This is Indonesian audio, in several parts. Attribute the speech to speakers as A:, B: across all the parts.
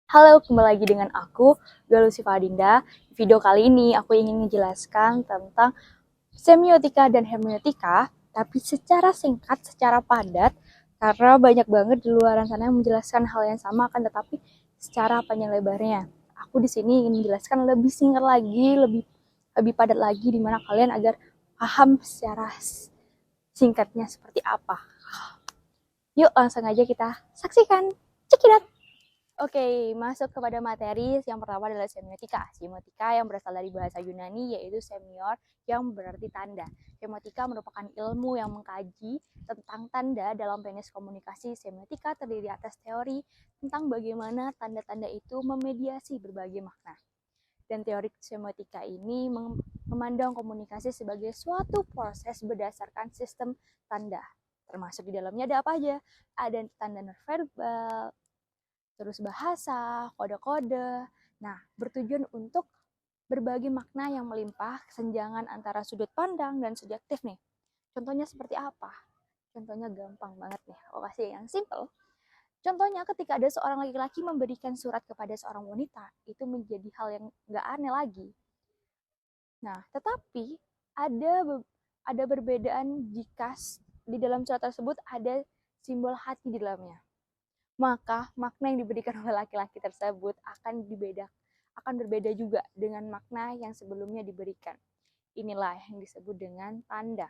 A: Halo, kembali lagi dengan aku, Galusi Fadinda. Video kali ini aku ingin menjelaskan tentang semiotika dan hermeneutika, tapi secara singkat, secara padat, karena banyak banget di luar sana yang menjelaskan hal yang sama, akan tetapi secara panjang lebarnya. Aku di sini ingin menjelaskan lebih singkat lagi, lebih padat lagi, di mana kalian agar paham secara singkatnya seperti apa. Yuk, langsung aja kita saksikan. Check it out! Oke, masuk kepada materi. Yang pertama adalah semiotika. Semiotika yang berasal dari bahasa Yunani yaitu semior yang berarti tanda. Semiotika merupakan ilmu yang mengkaji tentang tanda dalam teknis komunikasi. Semiotika terdiri atas teori tentang bagaimana tanda-tanda itu memediasi berbagai makna. Dan teori semiotika ini memandang komunikasi sebagai suatu proses berdasarkan sistem tanda. Termasuk di dalamnya ada apa aja? Ada tanda nonverbal, terus bahasa, kode-kode. Nah, bertujuan untuk berbagi makna yang melimpah, kesenjangan antara sudut pandang dan subjektif nih. Contohnya seperti apa? Contohnya gampang banget nih, aku kasih yang simple. Contohnya ketika ada seorang laki-laki memberikan surat kepada seorang wanita, itu menjadi hal yang nggak aneh lagi. Nah, tetapi ada perbedaan jika di dalam surat tersebut ada simbol hati di dalamnya. Maka makna yang diberikan oleh laki-laki tersebut akan berbeda juga dengan makna yang sebelumnya diberikan. Inilah yang disebut dengan tanda.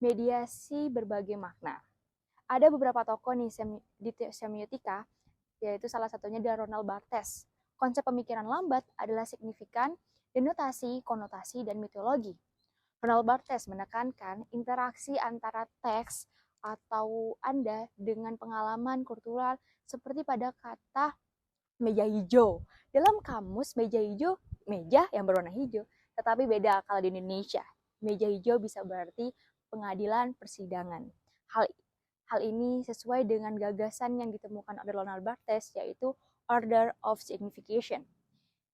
A: Mediasi berbagai makna. Ada beberapa tokoh nih di semiotika, yaitu salah satunya adalah Ronald Barthes. Konsep pemikiran lambat adalah signifikan, denotasi, konotasi, dan mitologi. Ronald Barthes menekankan interaksi antara teks atau Anda dengan pengalaman kultural seperti pada kata meja hijau. Dalam kamus, meja hijau, meja yang berwarna hijau, tetapi beda kalau di Indonesia. Meja hijau bisa berarti pengadilan persidangan. Hal ini sesuai dengan gagasan yang ditemukan oleh Ronald Barthes, yaitu order of signification,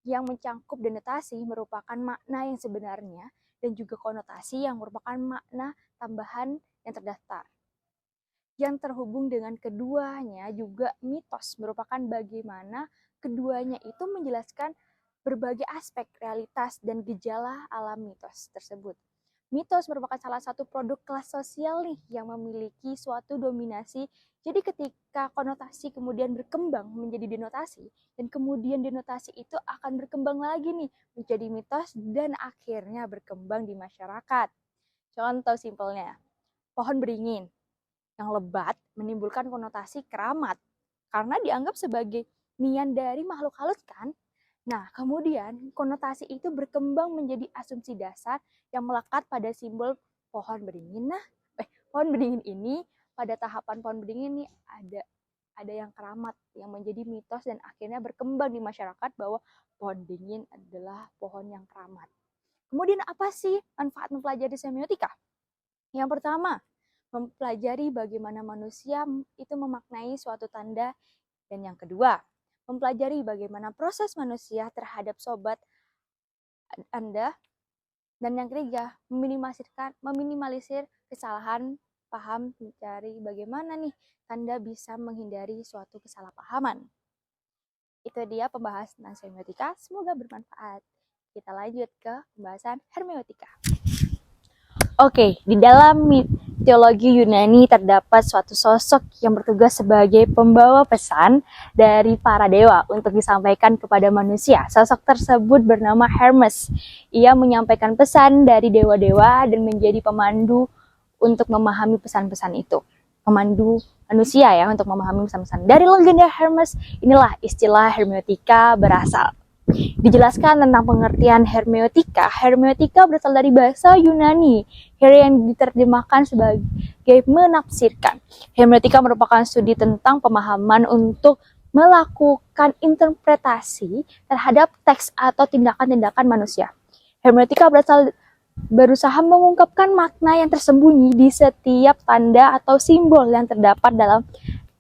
A: yang mencangkup denotasi merupakan makna yang sebenarnya dan juga konotasi yang merupakan makna tambahan yang terdaftar. Yang terhubung dengan keduanya juga mitos, merupakan bagaimana keduanya itu menjelaskan berbagai aspek realitas dan gejala alam mitos tersebut. Mitos merupakan salah satu produk kelas sosial nih yang memiliki suatu dominasi. Jadi ketika konotasi kemudian berkembang menjadi denotasi, dan kemudian denotasi itu akan berkembang lagi nih menjadi mitos dan akhirnya berkembang di masyarakat. Contoh simpelnya, pohon beringin yang lebat menimbulkan konotasi keramat karena dianggap sebagai nian dari makhluk halus kan. Nah, kemudian konotasi itu berkembang menjadi asumsi dasar yang melekat pada simbol pohon beringin. Pohon beringin ini pada tahapan pohon beringin ini ada yang keramat yang menjadi mitos dan akhirnya berkembang di masyarakat bahwa pohon beringin adalah pohon yang keramat. Kemudian apa sih manfaat mempelajari semiotika? Yang pertama, mempelajari bagaimana manusia itu memaknai suatu tanda, dan yang kedua, mempelajari bagaimana proses manusia terhadap sobat Anda, dan yang ketiga, meminimalisir kesalahan paham, mencari bagaimana nih tanda bisa menghindari suatu kesalahpahaman. Itu dia pembahasan tentang semiotika, semoga bermanfaat. Kita lanjut ke pembahasan hermeneutika. Oke, di dalam teologi Yunani terdapat suatu sosok yang bertugas sebagai pembawa pesan dari para dewa untuk disampaikan kepada manusia. Sosok tersebut bernama Hermes. Ia menyampaikan pesan dari dewa-dewa dan menjadi pemandu untuk memahami pesan-pesan itu. Pemandu manusia ya untuk memahami pesan-pesan. Dari legenda Hermes, inilah istilah hermeneutika berasal. Dijelaskan tentang pengertian hermeneutika. Hermeneutika berasal dari bahasa Yunani yang diterjemahkan sebagai menafsirkan. Hermeneutika merupakan studi tentang pemahaman untuk melakukan interpretasi terhadap teks atau tindakan-tindakan manusia. Hermeneutika berusaha mengungkapkan makna yang tersembunyi di setiap tanda atau simbol yang terdapat dalam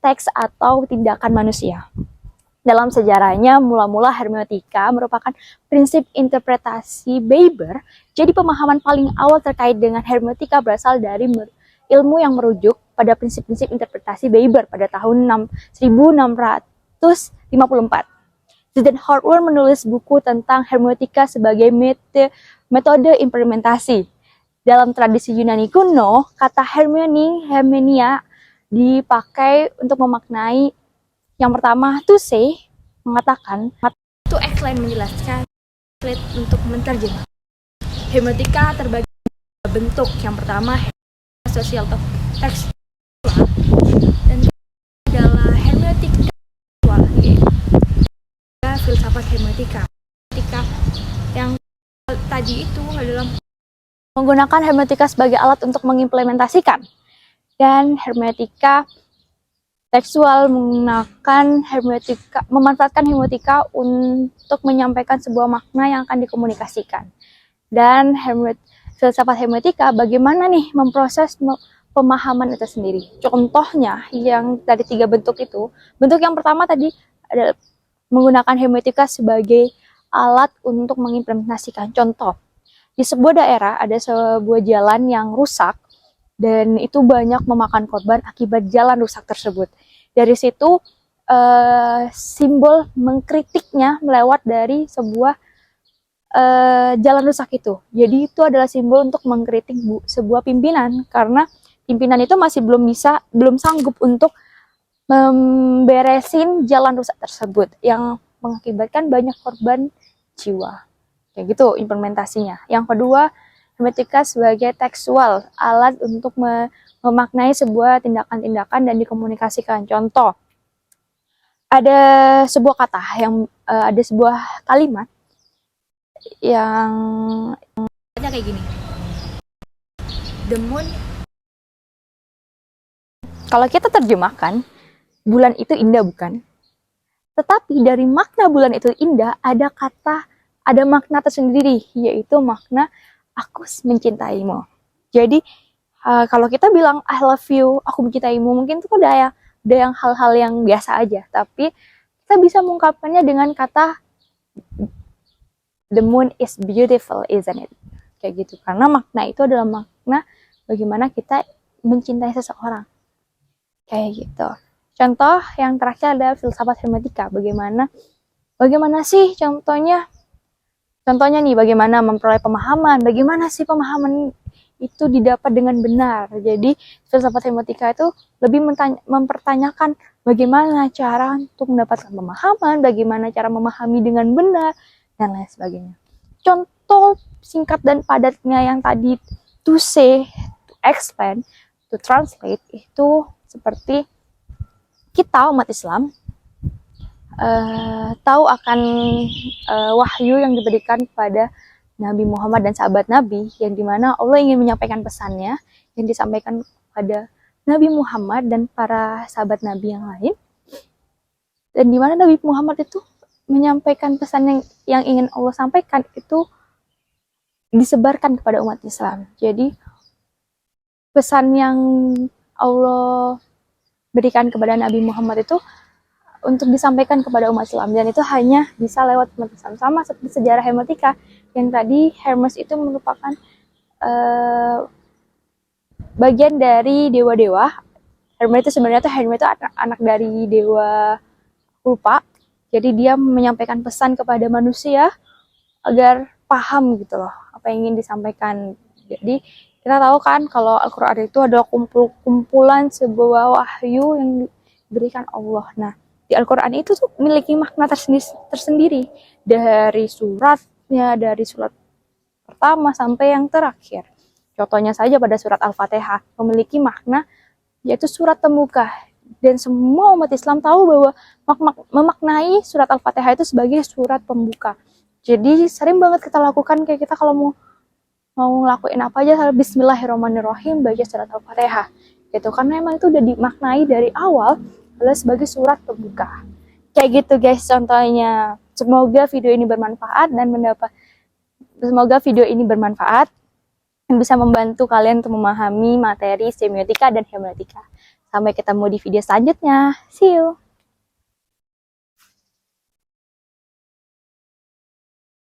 A: teks atau tindakan manusia. Dalam sejarahnya, mula-mula hermeneutika merupakan prinsip interpretasi Weber. Jadi pemahaman paling awal terkait dengan hermeneutika berasal dari ilmu yang merujuk pada prinsip-prinsip interpretasi Weber pada tahun 1654. Susan Howard menulis buku tentang hermeneutika sebagai metode implementasi. Dalam tradisi Yunani kuno, kata hermenia dipakai untuk memaknai yang pertama, to say, mengatakan, to explain, menjelaskan, untuk menerjemah. Hermeneutika terbagi bentuk. Yang pertama, sosial atau tekstual, dan adalah hermeneutika tekstual, yaitu filsafat hermeneutika. Yang tadi itu adalah menggunakan hermeneutika sebagai alat untuk mengimplementasikan, dan hermeneutika tekstual memanfaatkan hermeneutika untuk menyampaikan sebuah makna yang akan dikomunikasikan. Dan filsafat hermeneutika bagaimana nih memproses pemahaman itu sendiri. Contohnya yang dari 3 bentuk itu, bentuk yang pertama tadi adalah menggunakan hermeneutika sebagai alat untuk mengimplementasikan. Contoh, di sebuah daerah ada sebuah jalan yang rusak, dan itu banyak memakan korban akibat jalan rusak tersebut. Dari situ simbol mengkritiknya melewat dari sebuah jalan rusak itu. Jadi itu adalah simbol untuk mengkritik sebuah pimpinan, karena pimpinan itu masih belum sanggup untuk memberesin jalan rusak tersebut yang mengakibatkan banyak korban jiwa. Kayak gitu implementasinya. Yang kedua, hermeneutika sebagai tekstual, alat untuk memaknai sebuah tindakan-tindakan dan dikomunikasikan. Contoh, ada sebuah kata ada sebuah kalimat yang kayak gini. The moon. Kalau kita terjemahkan, bulan itu indah, bukan? Tetapi dari makna bulan itu indah ada makna tersendiri, yaitu makna aku mencintaimu. Jadi kalau kita bilang I love you, aku mencintaimu, mungkin itu ada yang hal-hal yang biasa aja, tapi kita bisa mengungkapkannya dengan kata the moon is beautiful, isn't it? Kayak gitu. Karena makna itu adalah makna bagaimana kita mencintai seseorang. Kayak gitu. Contoh yang terakhir adalah filsafat hermeneutika. Bagaimana sih contohnya? Contohnya nih, bagaimana memperoleh pemahaman, bagaimana sih pemahaman itu didapat dengan benar. Jadi filsafat hermeneutika itu lebih mempertanyakan bagaimana cara untuk mendapatkan pemahaman, bagaimana cara memahami dengan benar, dan lain sebagainya. Contoh singkat dan padatnya yang tadi, to say, to explain, to translate, itu seperti kita umat Islam tahu akan wahyu yang diberikan kepada Nabi Muhammad dan sahabat Nabi, yang dimana Allah ingin menyampaikan pesannya yang disampaikan kepada Nabi Muhammad dan para sahabat Nabi yang lain, dan dimana Nabi Muhammad itu menyampaikan pesan yang ingin Allah sampaikan itu disebarkan kepada umat Islam. Jadi pesan yang Allah berikan kepada Nabi Muhammad itu untuk disampaikan kepada umat Islam, dan itu hanya bisa lewat umat Islam. Sama seperti sejarah hermeneutika yang tadi, Hermes itu merupakan bagian dari dewa-dewa. Hermes itu sebenarnya anak dari dewa, lupa. Jadi dia menyampaikan pesan kepada manusia agar paham gitu loh apa yang ingin disampaikan. Jadi kita tahu kan kalau Al-Quran itu adalah kumpulan sebuah wahyu yang diberikan Allah. Nah, di Al-Quran itu tuh memiliki makna tersendiri dari suratnya, dari surat pertama sampai yang terakhir. Contohnya saja pada surat Al-Fatihah memiliki makna yaitu surat pembuka, dan semua umat Islam tahu bahwa memaknai surat Al-Fatihah itu sebagai surat pembuka. Jadi sering banget kita lakukan, kayak kita kalau mau ngelakuin apa aja, Bismillahirrahmanirrahim, baca surat Al-Fatihah gitu, karena emang itu udah dimaknai dari awal adalah sebagai surat pembuka. Kayak gitu guys contohnya. Semoga video ini bermanfaat dan bisa membantu kalian untuk memahami materi semiotika dan hermeneutika. Sampai ketemu di video selanjutnya. See you.